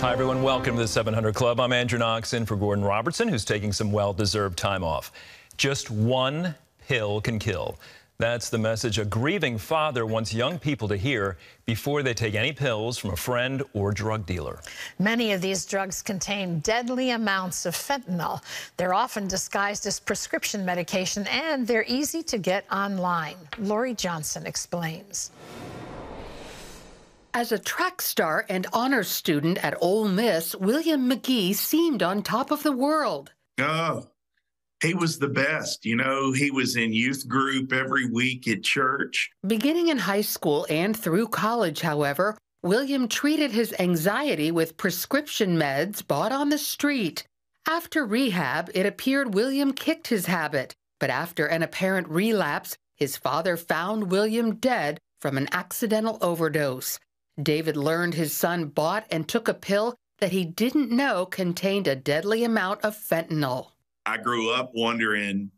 Hi, everyone. Welcome to the 700 Club. I'm Andrew Knox in for Gordon Robertson, who's taking some well-deserved time off. Just one pill can kill. That's the message a grieving father wants young people to hear before they take any pills from a friend or drug dealer. Many of these drugs contain deadly amounts of fentanyl. They're often disguised as prescription medication, and they're easy to get online. Lori Johnson explains. As a track star and honors student at Ole Miss, William McGee seemed on top of the world. Oh, he was the best. You know, he was in youth group every week at church. Beginning in high school and through college, however, William treated his anxiety with prescription meds bought on the street. After rehab, it appeared William kicked his habit. But after an apparent relapse, his father found William dead from an accidental overdose. David learned his son bought and took a pill that he didn't know contained a deadly amount of fentanyl. I grew up wondering,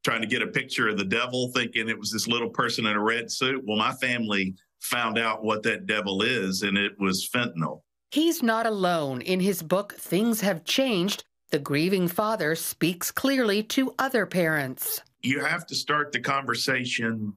trying to get a picture of the devil, thinking it was this little person in a red suit. Well, my family found out what that devil is, and it was fentanyl. He's not alone. In his book, Things Have Changed, the grieving father speaks clearly to other parents. You have to start the conversation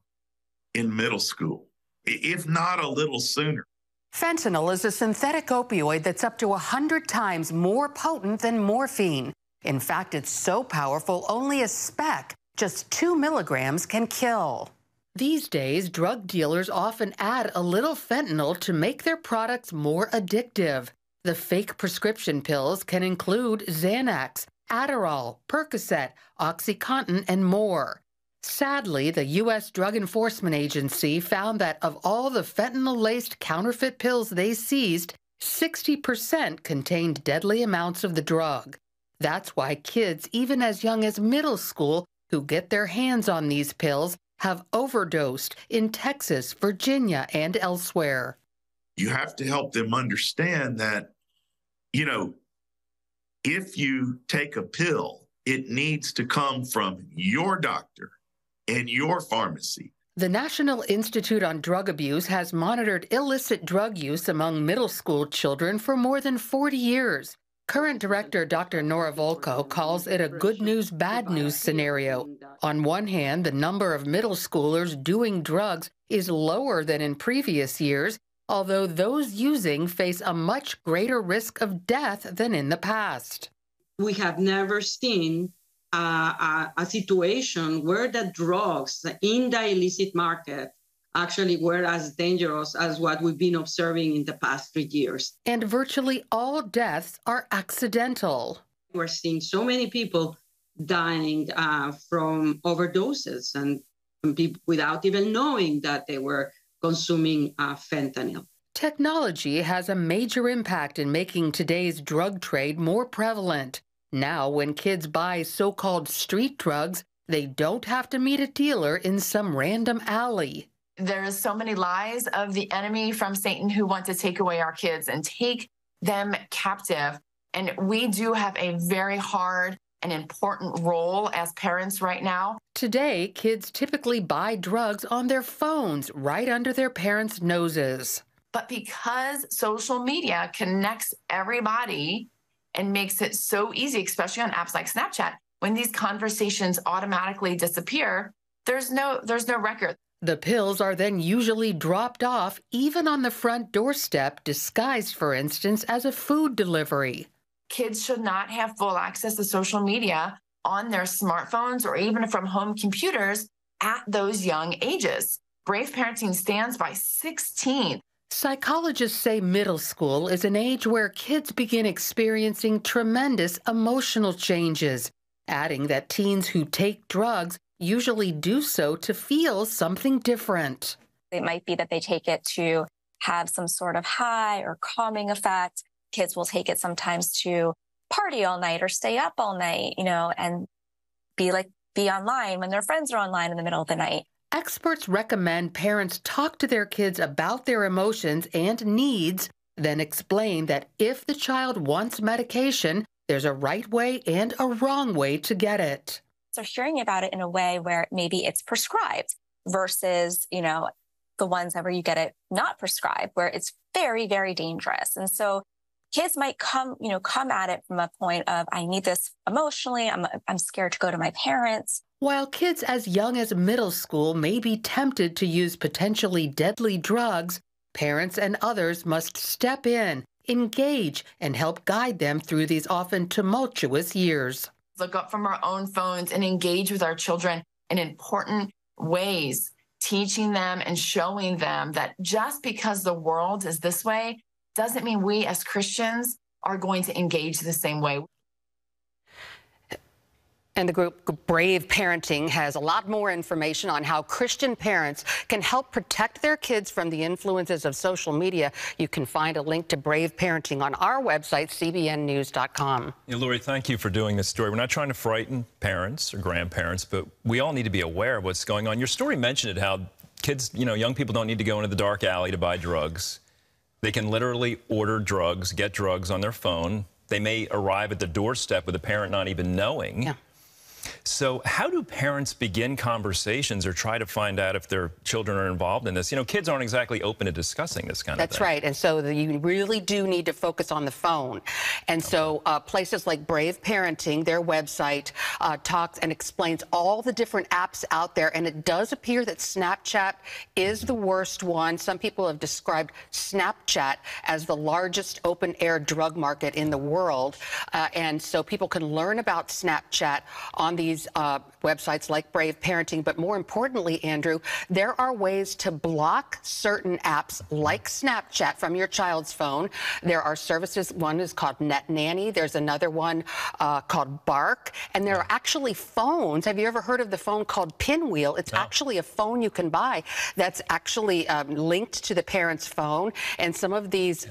in middle school, if not a little sooner. Fentanyl is a synthetic opioid that's up to 100 times more potent than morphine. In fact, it's so powerful, only a speck, just 2 milligrams, can kill. These days, drug dealers often add a little fentanyl to make their products more addictive. The fake prescription pills can include Xanax, Adderall, Percocet, OxyContin, and more. Sadly, the U.S. Drug Enforcement Agency found that of all the fentanyl-laced counterfeit pills they seized, 60% contained deadly amounts of the drug. That's why kids, even as young as middle school, who get their hands on these pills have overdosed in Texas, Virginia, and elsewhere. You have to help them understand that, you know, if you take a pill, it needs to come from your doctor and your pharmacy. The National Institute on Drug Abuse has monitored illicit drug use among middle school children for more than 40 years. Current director Dr. Nora Volko calls it a good news, bad news scenario. On one hand, the number of middle schoolers doing drugs is lower than in previous years, although those using face a much greater risk of death than in the past. We have never seen a situation where the drugs in the illicit market actually were as dangerous as what we've been observing in the past 3 years. And virtually all deaths are accidental. We're seeing so many people dying from overdoses and people without even knowing that they were consuming fentanyl. Technology has a major impact in making today's drug trade more prevalent. Now, when kids buy so-called street drugs, they don't have to meet a dealer in some random alley. There's so many lies of the enemy from Satan who want to take away our kids and take them captive. And we do have a very hard and important role as parents right now. Today, kids typically buy drugs on their phones right under their parents' noses. But because social media connects everybody and makes it so easy, especially on apps like Snapchat, when these conversations automatically disappear, there's no record. The pills are then usually dropped off even on the front doorstep, disguised, for instance, as a food delivery. Kids should not have full access to social media on their smartphones or even from home computers at those young ages. Brave Parenting stands by 16. Psychologists say middle school is an age where kids begin experiencing tremendous emotional changes, adding that teens who take drugs usually do so to feel something different. It might be that they take it to have some sort of high or calming effect. Kids will take it sometimes to party all night or stay up all night, and be online when their friends are online in the middle of the night. Experts recommend parents talk to their kids about their emotions and needs, then explain that if the child wants medication, there's a right way and a wrong way to get it. So hearing about it in a way where maybe it's prescribed versus, the ones where you get it not prescribed, where it's very, very dangerous. And so kids might come at it from a point of, I need this emotionally. I'm scared to go to my parents. While kids as young as middle school may be tempted to use potentially deadly drugs, parents and others must step in, engage, and help guide them through these often tumultuous years. Look up from our own phones and engage with our children in important ways, teaching them and showing them that just because the world is this way doesn't mean we as Christians are going to engage the same way. And the group Brave Parenting has a lot more information on how Christian parents can help protect their kids from the influences of social media. You can find a link to Brave Parenting on our website, cbnnews.com. Yeah, Lori, thank you for doing this story. We're not trying to frighten parents or grandparents, but we all need to be aware of what's going on. Your story mentioned it, how kids, young people don't need to go into the dark alley to buy drugs. They can literally order drugs, get drugs on their phone. They may arrive at the doorstep with a parent not even knowing. Yeah. So how do parents begin conversations or try to find out if their children are involved in this? Kids aren't exactly open to discussing this kind of thing. That's right. And so you really do need to focus on the phone. And so places like Brave Parenting, their website, talks and explains all the different apps out there. And it does appear that Snapchat is the worst one. Some people have described Snapchat as the largest open-air drug market in the world. And so people can learn about Snapchat on these websites like Brave Parenting. But more importantly, Andrew, there are ways to block certain apps like Snapchat from your child's phone. There are services. One is called Net Nanny. There's another one called Bark. And there are actually phones. Have you ever heard of the phone called Pinwheel? It's actually a phone you can buy that's actually linked to the parent's phone. And some of these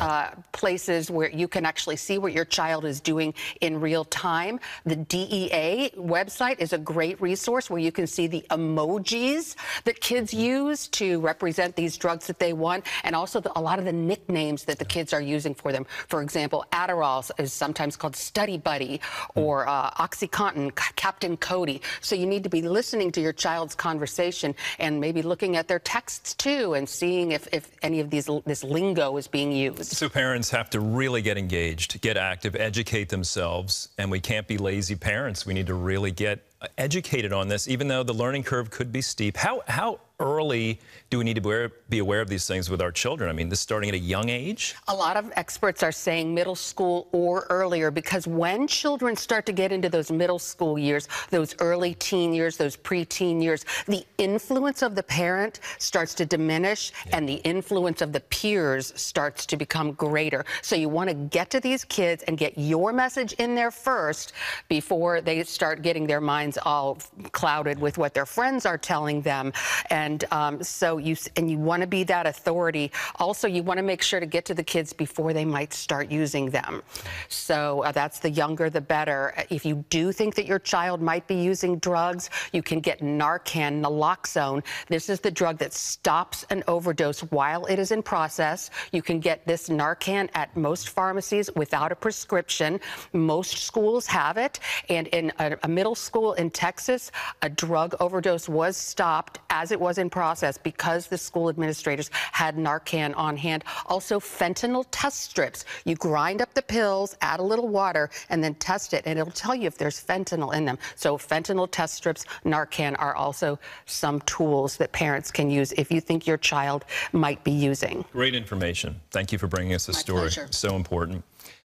places where you can actually see what your child is doing in real time. The DEA website is a great resource where you can see the emojis that kids use to represent these drugs that they want, and also a lot of the nicknames that the kids are using for them. For example, Adderall is sometimes called Study Buddy, or OxyContin, Captain Cody. So you need to be listening to your child's conversation and maybe looking at their texts too and seeing if any of this lingo is being used. So parents have to really get engaged, get active, educate themselves, and we can't be lazy parents. We need to really get educated on this, even though the learning curve could be steep. How early do we need to be aware of these things with our children? I mean, this starting at a young age? A lot of experts are saying middle school or earlier, because when children start to get into those middle school years, those early teen years, those preteen years, the influence of the parent starts to diminish and the influence of the peers starts to become greater. So you want to get to these kids and get your message in there first before they start getting their minds all clouded with what their friends are telling them. And so you want to be that authority. Also, you want to make sure to get to the kids before they might start using them. So that's the younger, the better. If you do think that your child might be using drugs, you can get Narcan, naloxone. This is the drug that stops an overdose while it is in process. You can get this Narcan at most pharmacies without a prescription. Most schools have it. And in a middle school in Texas, a drug overdose was stopped as it was in process because the school administrators had Narcan on hand. Also, fentanyl test strips. You grind up the pills, add a little water, and then test it, and it'll tell you if there's fentanyl in them. So fentanyl test strips, Narcan are also some tools that parents can use if you think your child might be using. Great information. Thank you for bringing us this story. Pleasure. So important.